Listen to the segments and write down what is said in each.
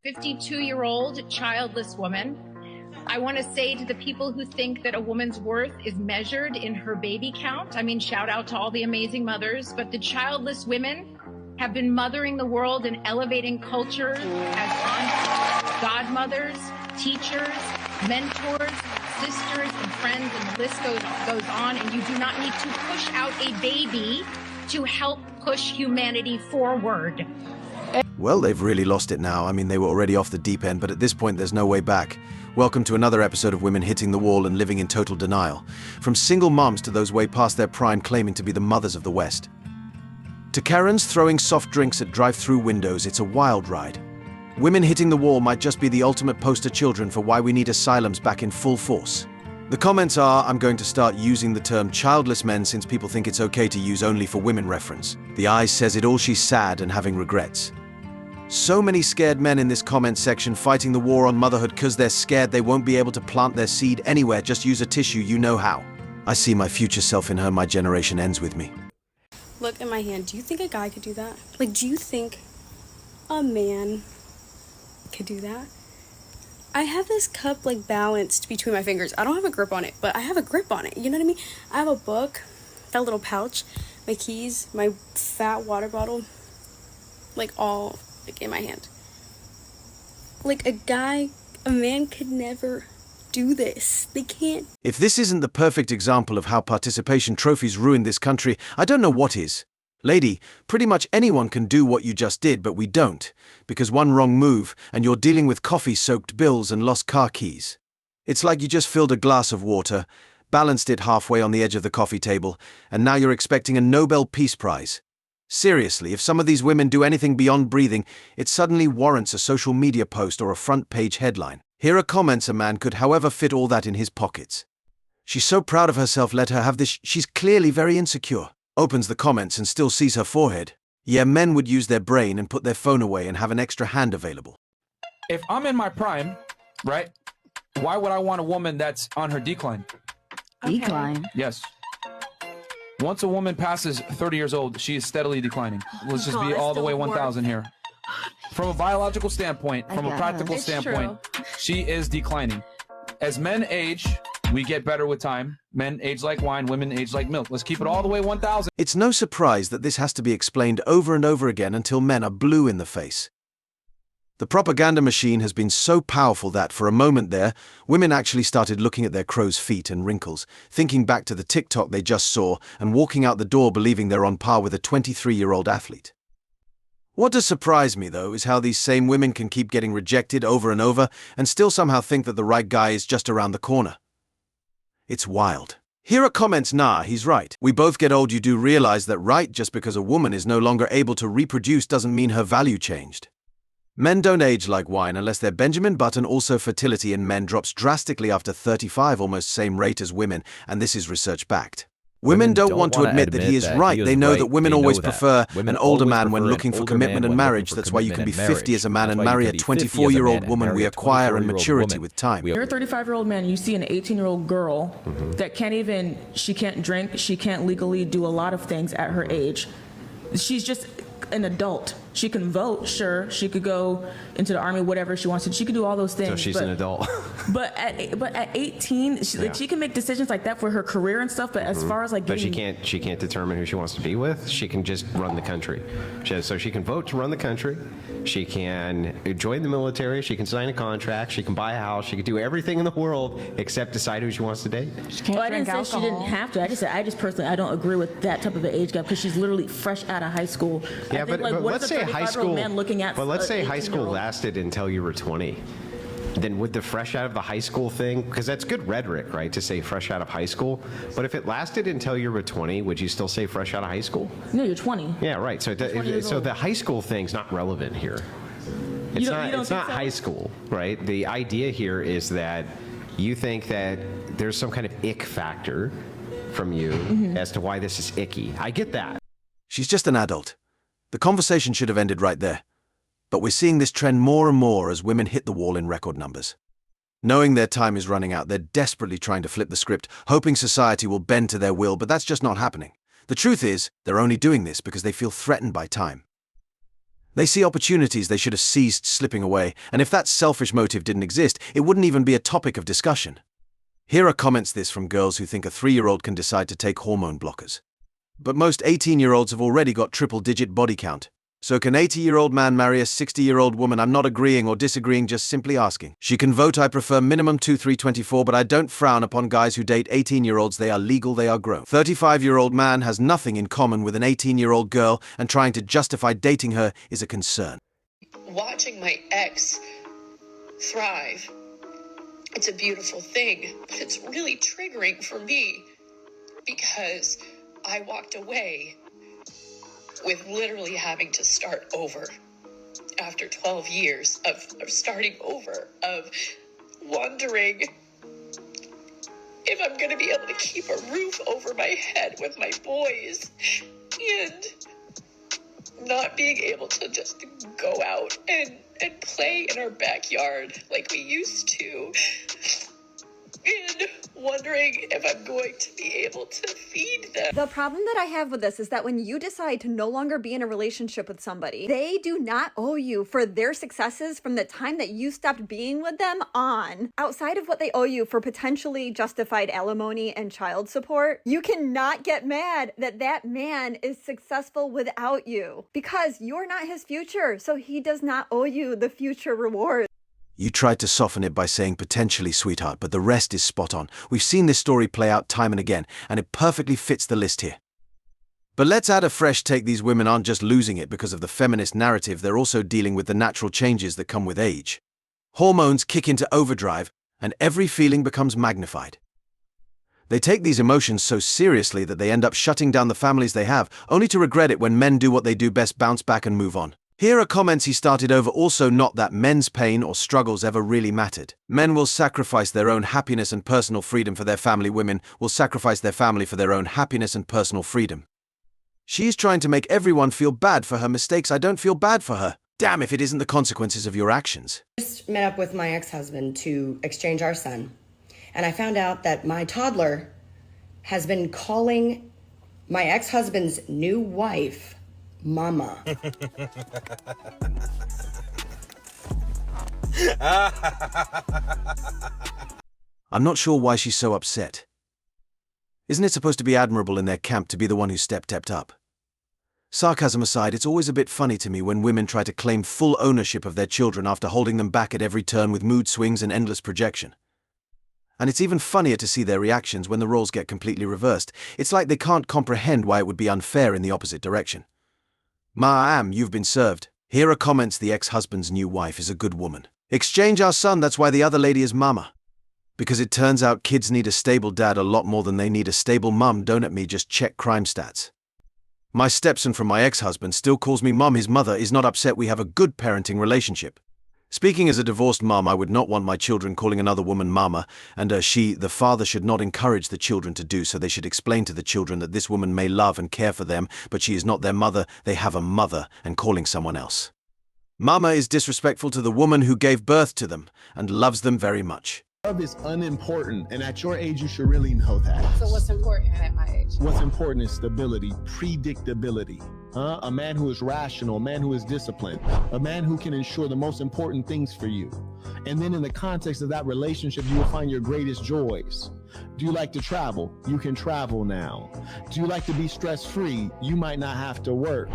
52-year-old childless woman. I want to say to the people who think that a woman's worth is measured in her baby count, I mean, shout out to all the amazing mothers, but the childless women have been mothering the world and elevating culture as aunts, godmothers, teachers, mentors, sisters, and friends, and the list goes on. And you do not need to push out a baby to help push humanity forward. Well, they've really lost it now. I mean, they were already off the deep end, but at this point, there's no way back. Welcome to another episode of women hitting the wall and living in total denial. From single moms to those way past their prime claiming to be the mothers of the West. To Karens throwing soft drinks at drive-through windows, it's a wild ride. Women hitting the wall might just be the ultimate poster children for why we need asylums back in full force. The comments are, I'm going to start using the term childless men since people think it's okay to use only for women reference. The eyes says it all, she's sad and having regrets. So many scared men in this comment section fighting the war on motherhood because they're scared they won't be able to plant their seed anywhere, just use a tissue, you know how. I see my future self in her, my generation ends with me. Look at my hand, do you think a guy could do that? Like, do you think a man could do that? I have this cup like balanced between my fingers. I don't have a grip on it, but I have a grip on it, you know what I mean? I have a book, that little pouch, my keys, my fat water bottle, like all like in my hand. Like a man could never do this. They can't. If this isn't the perfect example of how participation trophies ruin this country, I don't know what is. Lady, pretty much anyone can do what you just did, but we don't, because one wrong move and you're dealing with coffee-soaked bills and lost car keys. It's like you just filled a glass of water, balanced it halfway on the edge of the coffee table, and now you're expecting a Nobel Peace Prize. Seriously, if some of these women do anything beyond breathing, it suddenly warrants a social media post or a front-page headline. Here are comments a man could however fit all that in his pockets. She's so proud of herself, let her have this, she's clearly very insecure. Opens the comments and still sees her forehead. Yeah, men would use their brain and put their phone away and have an extra hand available. If I'm in my prime, right, why would I want a woman that's on her decline? Decline? Yes. Once a woman passes 30 years old, she is steadily declining. Let's just be all the way 1,000 here. From a biological standpoint, from a practical standpoint, she is declining. As men age, we get better with time. Men age like wine, women age like milk. Let's keep it all the way 1,000. It's no surprise that this has to be explained over and over again until men are blue in the face. The propaganda machine has been so powerful that, for a moment there, women actually started looking at their crow's feet and wrinkles, thinking back to the TikTok they just saw, and walking out the door believing they're on par with a 23-year-old athlete. What does surprise me, though, is how these same women can keep getting rejected over and over and still somehow think that the right guy is just around the corner. It's wild. Here are comments, nah, he's right. We both get old, you do realize that, right? Just because a woman is no longer able to reproduce doesn't mean her value changed. Men don't age like wine unless they're Benjamin Button. Also, fertility in men drops drastically after 35, almost same rate as women, and this is research backed. Women don't want to admit that he is right. They know that women always prefer an older man when looking for commitment and marriage. That's why you can be 50 as a man and marry a 24-year-old woman. We acquire in maturity with time. You're a 35-year-old man, you see an 18-year-old girl that she can't drink, she can't legally do a lot of things at her age. She's just an adult. She can vote, sure. She could go into the army, whatever she wants to. She could do all those things. So she's an adult. but at 18, she can make decisions like that for her career and stuff. But as far as like, but she can't determine who she wants to be with. She can just run the country. So she can vote to run the country. She can join the military. She can sign a contract. She can buy a house. She can do everything in the world except decide who she wants to date. I didn't say she didn't have to. I just personally, I don't agree with that type of an age gap because she's literally fresh out of high school. Yeah, but let's say high school. But let's say high school lasted until you were 20. Then would the fresh out of the high school thing, because that's good rhetoric, right, to say fresh out of high school, but if it lasted until you were 20, would you still say fresh out of high school? No, you're 20. Yeah, right. So the high school thing's not relevant here. It's not high school, right? The idea here is that you think that there's some kind of ick factor from you as to why this is icky. I get that. She's just an adult. The conversation should have ended right there. But we're seeing this trend more and more as women hit the wall in record numbers. Knowing their time is running out, they're desperately trying to flip the script, hoping society will bend to their will, but that's just not happening. The truth is, they're only doing this because they feel threatened by time. They see opportunities they should have seized slipping away, and if that selfish motive didn't exist, it wouldn't even be a topic of discussion. Here are comments this from girls who think a 3-year-old can decide to take hormone blockers. But most 18-year-olds have already got triple-digit body count. So can 80-year-old man marry a 60-year-old woman? I'm not agreeing or disagreeing, just simply asking. She can vote. I prefer minimum 2-3-24, but I don't frown upon guys who date 18-year-olds. They are legal, they are grown. 35-year-old man has nothing in common with an 18-year-old girl, and trying to justify dating her is a concern. Watching my ex thrive, it's a beautiful thing, but it's really triggering for me because I walked away with literally having to start over after 12 years of starting over, of wondering if I'm going to be able to keep a roof over my head with my boys and not being able to just go out and play in our backyard like we used to. And wondering if I'm going to be able to feed them. The problem that I have with this is that when you decide to no longer be in a relationship with somebody, they do not owe you for their successes from the time that you stopped being with them on. Outside of what they owe you for potentially justified alimony and child support, you cannot get mad that that man is successful without you because you're not his future, so he does not owe you the future rewards. You tried to soften it by saying potentially, sweetheart, but the rest is spot on. We've seen this story play out time and again, and it perfectly fits the list here. But let's add a fresh take. These women aren't just losing it because of the feminist narrative, they're also dealing with the natural changes that come with age. Hormones kick into overdrive, and every feeling becomes magnified. They take these emotions so seriously that they end up shutting down the families they have, only to regret it when men do what they do best: bounce back and move on. Here are comments he started over. Also, not that men's pain or struggles ever really mattered. Men will sacrifice their own happiness and personal freedom for their family. Women will sacrifice their family for their own happiness and personal freedom. She's trying to make everyone feel bad for her mistakes. I don't feel bad for her. Damn if it isn't the consequences of your actions. Just met up with my ex-husband to exchange our son, and I found out that my toddler has been calling my ex-husband's new wife Mama. I'm not sure why she's so upset. Isn't it supposed to be admirable in their camp to be the one who stepped up? Sarcasm aside, it's always a bit funny to me when women try to claim full ownership of their children after holding them back at every turn with mood swings and endless projection. And it's even funnier to see their reactions when the roles get completely reversed. It's like they can't comprehend why it would be unfair in the opposite direction. Ma'am, you've been served. Here are comments. The ex-husband's new wife is a good woman. Exchange our son, that's why the other lady is mama. Because it turns out kids need a stable dad a lot more than they need a stable mum. Don't at me, just check crime stats. My stepson from my ex-husband still calls me mum. His mother is not upset. We have a good parenting relationship. Speaking as a divorced mom, I would not want my children calling another woman mama, and the father should not encourage the children to do so. They should explain to the children that this woman may love and care for them, but she is not their mother. They have a mother, and calling someone else mama is disrespectful to the woman who gave birth to them and loves them very much. Love is unimportant, and at your age, you should really know that. So what's important at my age? What's important is stability, predictability. A man who is rational, a man who is disciplined, a man who can ensure the most important things for you. And then in the context of that relationship, you will find your greatest joys. Do you like to travel? You can travel now. Do you like to be stress-free? You might not have to work.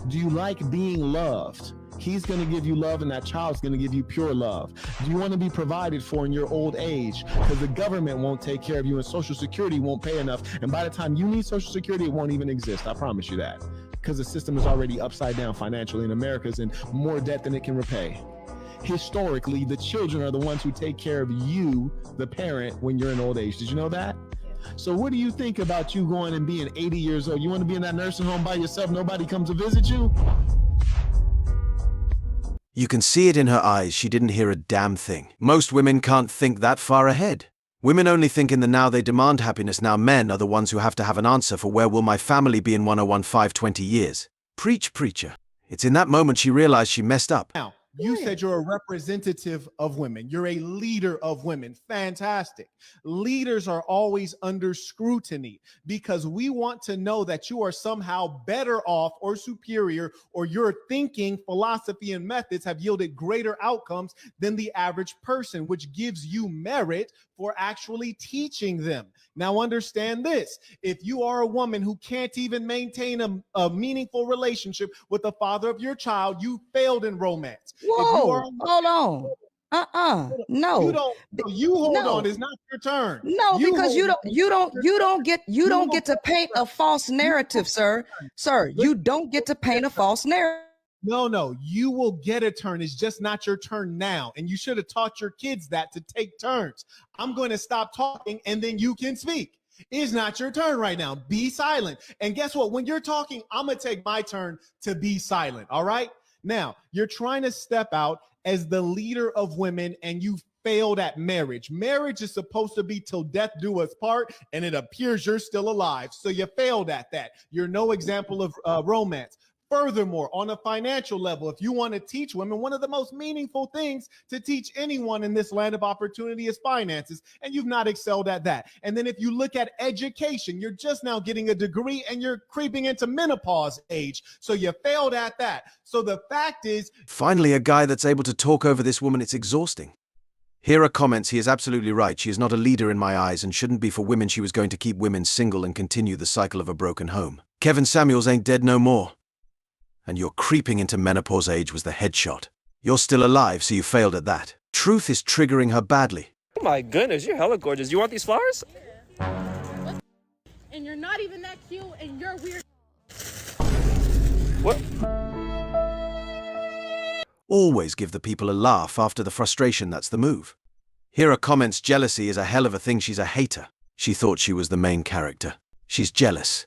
Do you like being loved? He's going to give you love, and that child's going to give you pure love. Do you want to be provided for in your old age? Because the government won't take care of you, and Social Security won't pay enough. And by the time you need Social Security, it won't even exist. I promise you that. Because the system is already upside down financially, and America's in more debt than it can repay. Historically, the children are the ones who take care of you, the parent, when you're in old age. Did you know that? So what do you think about you going and being 80 years old? You want to be in that nursing home by yourself, nobody comes to visit you? You can see it in her eyes. She didn't hear a damn thing. Most women can't think that far ahead. Women only think in the now. They demand happiness now. Men are the ones who have to have an answer for where will my family be in 20 years. Preach, preacher. It's in that moment she realized she messed up. Now, You said you're a representative of women. You're a leader of women. Fantastic. Leaders are always under scrutiny because we want to know that you are somehow better off or superior, or your thinking, philosophy, and methods have yielded greater outcomes than the average person, which gives you merit for actually teaching them. Now, understand this. If you are a woman who can't even maintain a meaningful relationship with the father of your child, you failed in romance. Whoa, hold on. No. You don't. You hold No. on. It's not your turn. No, because you don't get to paint a false narrative, sir. Sir, you don't get to paint a false narrative. No, you will get a turn. It's just not your turn now. And you should have taught your kids that, to take turns. I'm going to stop talking and then you can speak. It's not your turn right now. Be silent. And guess what? When you're talking, I'm going to take my turn to be silent. All right. Now, you're trying to step out as the leader of women and you failed at marriage. Marriage is supposed to be till death do us part, and it appears you're still alive. So you failed at that. You're no example of romance. Furthermore, on a financial level, if you want to teach women, one of the most meaningful things to teach anyone in this land of opportunity is finances, and you've not excelled at that. And then if you look at education, you're just now getting a degree and you're creeping into menopause age. So you failed at that. So the fact is... Finally, a guy that's able to talk over this woman. It's exhausting. Here are comments. He is absolutely right. She is not a leader in my eyes and shouldn't be for women. She was going to keep women single and continue the cycle of a broken home. Kevin Samuels ain't dead no more. And your creeping into menopause age was the headshot. You're still alive, so you failed at that. Truth is triggering her badly. Oh my goodness, you're hella gorgeous. You want these flowers? And you're not even that cute, and you're weird. What? Always give the people a laugh after the frustration. That's the move. Here are comments. Jealousy is a hell of a thing. She's a hater. She thought she was the main character. She's jealous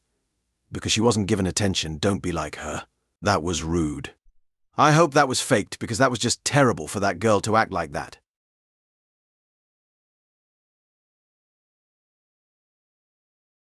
because she wasn't given attention. Don't be like her. That was rude. I hope that was faked, because that was just terrible for that girl to act like that.